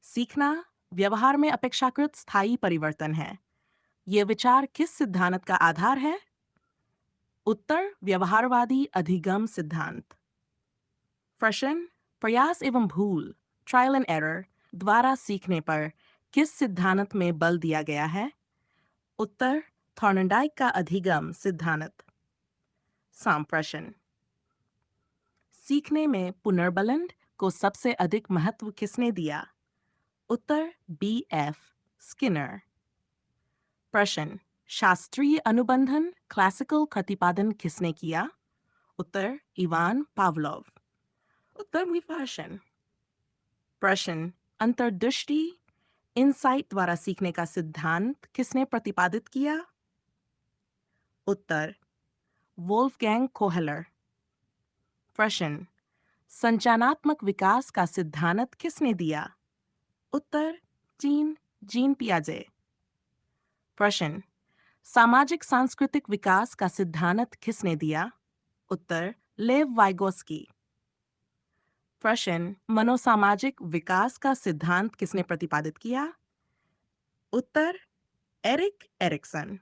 सीखना व्यवहार में अपेक्षाकृत स्थायी परिवर्तन है। ये विचार किस सिद्धांत का आधार है? उत्तर व्यवहारवादी अधिगम सिद्धांत। प्रश्न प्रयास एवं भूल ट्रायल एंड एरर द्वारा सीखने पर किस सिद्धांत में बल दिया गया है? उत्तर थॉर्नडाइक का अधिगम सिद्धांत। प्रश्न सीखने में पुनर्बलन को सबसे अधिक महत्व किसने दिया? उत्तर बी एफ स्किनर। प्रश्न शास्त्रीय अनुबंधन क्लासिकल प्रतिपादन किसने किया? उत्तर इवान पावलोव। उत्तर विभाषण। प्रश्न अंतर्दृष्टि इनसाइट द्वारा सीखने का सिद्धांत किसने प्रतिपादित किया? उत्तर वोल्फगैंग कोहेलर। प्रश्न संचानात्मक विकास का सिद्धांत किसने दिया? उत्तर जीन जीन पियाजे। प्रश्न सामाजिक सांस्कृतिक विकास का सिद्धांत किसने दिया? उत्तर लेव वाइगोस्की। प्रश्न मनोसामाजिक विकास का सिद्धांत किसने प्रतिपादित किया? उत्तर एरिक एरिक्सन।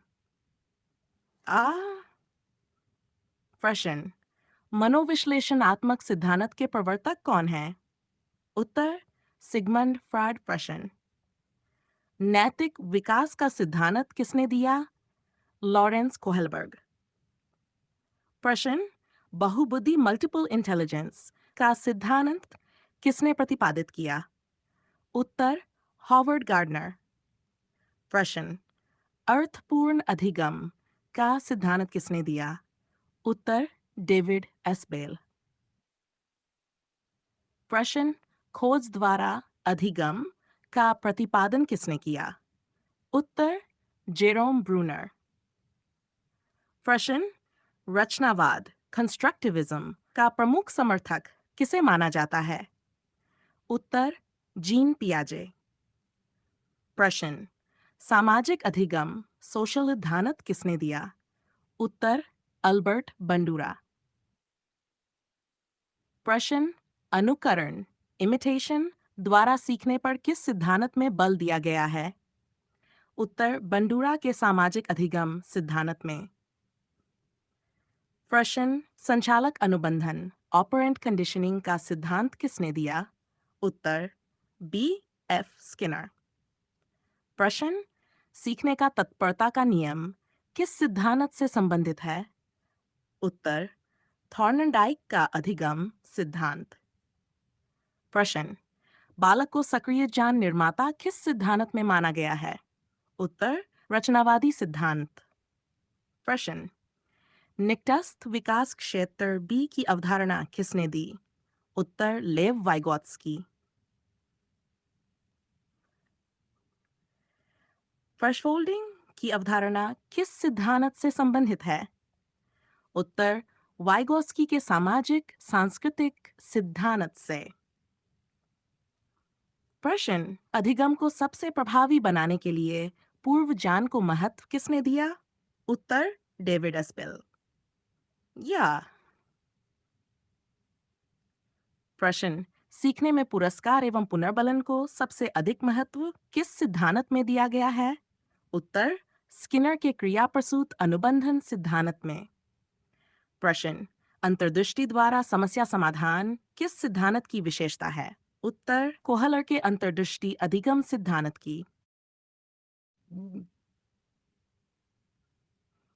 आ प्रश्न मनोविश्लेषणात्मक सिद्धांत के प्रवर्तक कौन हैं? उत्तर सिगमंड फ्रॉइड। प्रश्न नैतिक विकास का सिद्धांत किसने दिया? लॉरेंस कोहेलबर्ग। प्रश्न बहुबुद्धि मल्टीपल इंटेलिजेंस का सिद्धांत किसने प्रतिपादित किया? उत्तर हॉवर्ड गार्डनर। प्रश्न अर्थपूर्ण अधिगम का सिद्धांत किसने दिया? उत्तर डेविड एसबेल। प्रश्न खोज द्वारा अधिगम का प्रतिपादन किसने किया? उत्तर जेरोम ब्रूनर। प्रश्न रचनावाद कंस्ट्रक्टिविज्म का प्रमुख समर्थक किसे माना जाता है? उत्तर जीन पियाजे। प्रश्न सामाजिक अधिगम सोशल सिद्धांत किसने दिया? उत्तर अल्बर्ट बंडूरा। प्रश्न अनुकरण इमिटेशन द्वारा सीखने पर किस सिद्धांत में बल दिया गया है? उत्तर बंडूरा के सामाजिक अधिगम सिद्धांत में। प्रश्न संचालक अनुबंधन ऑपरेंट कंडीशनिंग का सिद्धांत किसने दिया? उत्तर बी एफ स्किनर। प्रश्न सीखने का तत्परता का नियम किस सिद्धांत से संबंधित है? उत्तर थॉर्नडाइक का अधिगम सिद्धांत। प्रश्न बालक को सक्रिय ज्ञान निर्माता किस सिद्धांत में माना गया है? उत्तर रचनावादी सिद्धांत। प्रश्न निकटस्थ विकास क्षेत्र बी की अवधारणा किसने दी? उत्तर लेव वाइगोत्स्की। फ्रेशहोल्डिंग की अवधारणा किस सिद्धांत से संबंधित है? उत्तर वाइगोत्स्की के सामाजिक सांस्कृतिक सिद्धांत से। प्रश्न अधिगम को सबसे प्रभावी बनाने के लिए पूर्व ज्ञान को महत्व किसने दिया? उत्तर डेविड एस्पेल। या प्रश्न सीखने में पुरस्कार एवं पुनर्बलन को सबसे अधिक महत्व किस सिद्धांत में दिया गया है? उत्तर स्किनर के क्रिया प्रसूत अनुबंधन सिद्धांत में। प्रश्न अंतर्दृष्टि द्वारा समस्या समाधान किस सिद्धांत की विशेषता है? उत्तर कोहलर के अंतर्दृष्टि अधिगम सिद्धांत की।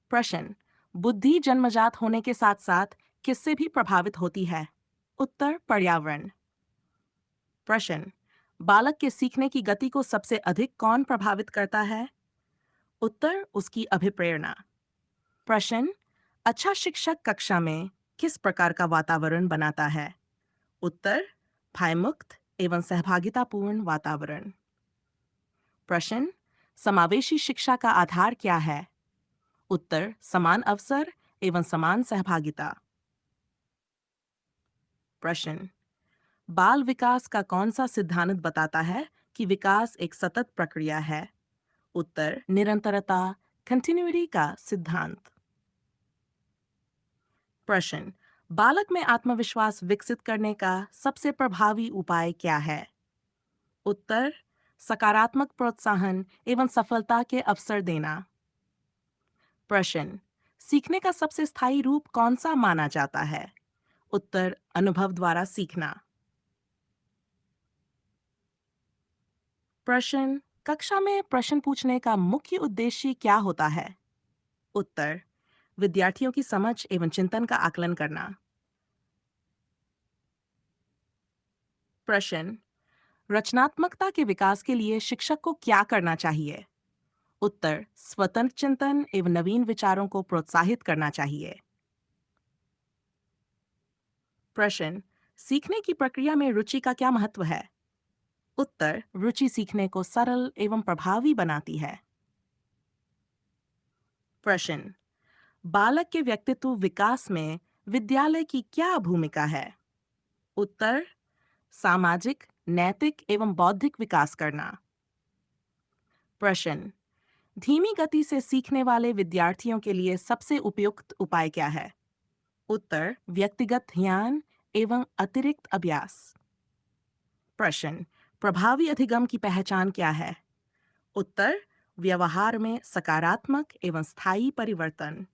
प्रश्न बुद्धि जन्मजात होने के साथ साथ किससे भी प्रभावित होती है? उत्तर पर्यावरण। प्रश्न बालक के सीखने की गति को सबसे अधिक कौन प्रभावित करता है? उत्तर उसकी अभिप्रेरणा। प्रश्न अच्छा शिक्षक कक्षा में किस प्रकार का वातावरण बनाता है? उत्तर भयमुक्त एवं सहभागितापूर्ण वातावरण। प्रश्न समावेशी शिक्षा का आधार क्या है? उत्तर समान अवसर एवं समान सहभागिता। प्रश्न बाल विकास का कौन सा सिद्धांत बताता है कि विकास एक सतत प्रक्रिया है? उत्तर निरंतरता कंटिन्यूटी का सिद्धांत। प्रश्न बालक में आत्मविश्वास विकसित करने का सबसे प्रभावी उपाय क्या है? उत्तर, सकारात्मक प्रोत्साहन एवं सफलता के अवसर देना। प्रश्न, सीखने का सबसे स्थायी रूप कौन सा माना जाता है? उत्तर, अनुभव द्वारा सीखना। प्रश्न, कक्षा में प्रश्न पूछने का मुख्य उद्देश्य क्या होता है? उत्तर, विद्यार्थियों की समझ एवं चिंतन का आकलन करना। प्रश्न, रचनात्मकता के विकास के लिए शिक्षक को क्या करना चाहिए? उत्तर, स्वतंत्र चिंतन एवं नवीन विचारों को प्रोत्साहित करना चाहिए। प्रश्न, सीखने की प्रक्रिया में रुचि का क्या महत्व है? उत्तर, रुचि सीखने को सरल एवं प्रभावी बनाती है। प्रश्न, बालक के व्यक्तित्व विकास में विद्यालय की क्या भूमिका है? उत्तर, सामाजिक, नैतिक एवं बौद्धिक विकास करना। प्रश्न, धीमी गति से सीखने वाले विद्यार्थियों के लिए सबसे उपयुक्त उपाय क्या है? उत्तर, व्यक्तिगत ध्यान एवं अतिरिक्त अभ्यास। प्रश्न, प्रभावी अधिगम की पहचान क्या है? उत्तर, व्यवहार में सकारात्मक एवं स्थायी परिवर्तन।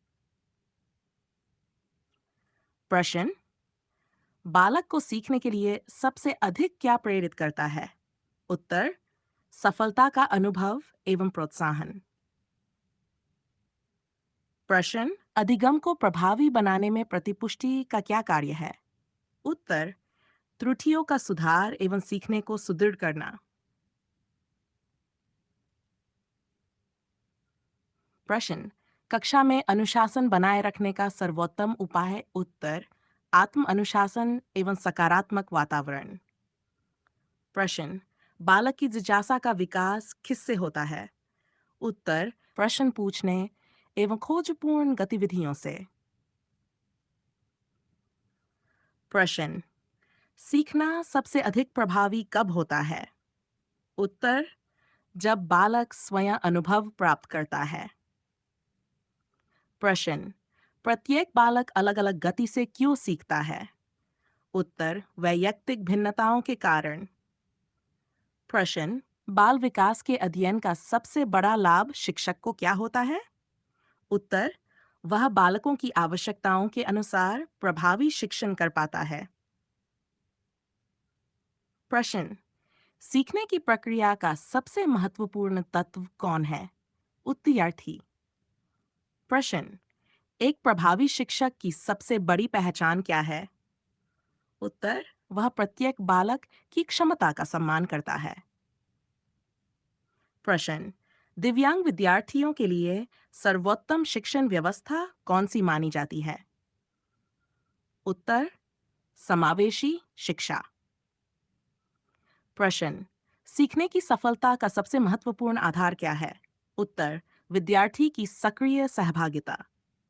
प्रश्न, बालक को सीखने के लिए सबसे अधिक क्या प्रेरित करता है? उत्तर, सफलता का अनुभव एवं प्रोत्साहन। प्रश्न, अधिगम को प्रभावी बनाने में प्रतिपुष्टि का क्या कार्य है? उत्तर, त्रुटियों का सुधार एवं सीखने को सुदृढ़ करना। प्रश्न, कक्षा में अनुशासन बनाए रखने का सर्वोत्तम उपाय? उत्तर, आत्म अनुशासन एवं सकारात्मक वातावरण। प्रश्न, बालक की जिज्ञासा का विकास किससे होता है? उत्तर, प्रश्न पूछने एवं खोजपूर्ण गतिविधियों से। प्रश्न, सीखना सबसे अधिक प्रभावी कब होता है? उत्तर, जब बालक स्वयं अनुभव प्राप्त करता है। प्रश्न, प्रत्येक बालक अलग-अलग गति से क्यों सीखता है? उत्तर, वैयक्तिक भिन्नताओं के कारण। प्रश्न, बाल विकास के अध्ययन का सबसे बड़ा लाभ शिक्षक को क्या होता है? उत्तर, वह बालकों की आवश्यकताओं के अनुसार प्रभावी शिक्षण कर पाता है। प्रश्न, सीखने की प्रक्रिया का सबसे महत्वपूर्ण तत्व कौन है? उत्तरार्थी। प्रश्न, एक प्रभावी शिक्षक की सबसे बड़ी पहचान क्या है? उत्तर, वह प्रत्येक बालक की क्षमता का सम्मान करता है। प्रश्न, दिव्यांग विद्यार्थियों के लिए सर्वोत्तम शिक्षण व्यवस्था कौन सी मानी जाती है? उत्तर, समावेशी शिक्षा। प्रश्न, सीखने की सफलता का सबसे महत्वपूर्ण आधार क्या है? उत्तर, विद्यार्थी की सक्रिय सहभागिता।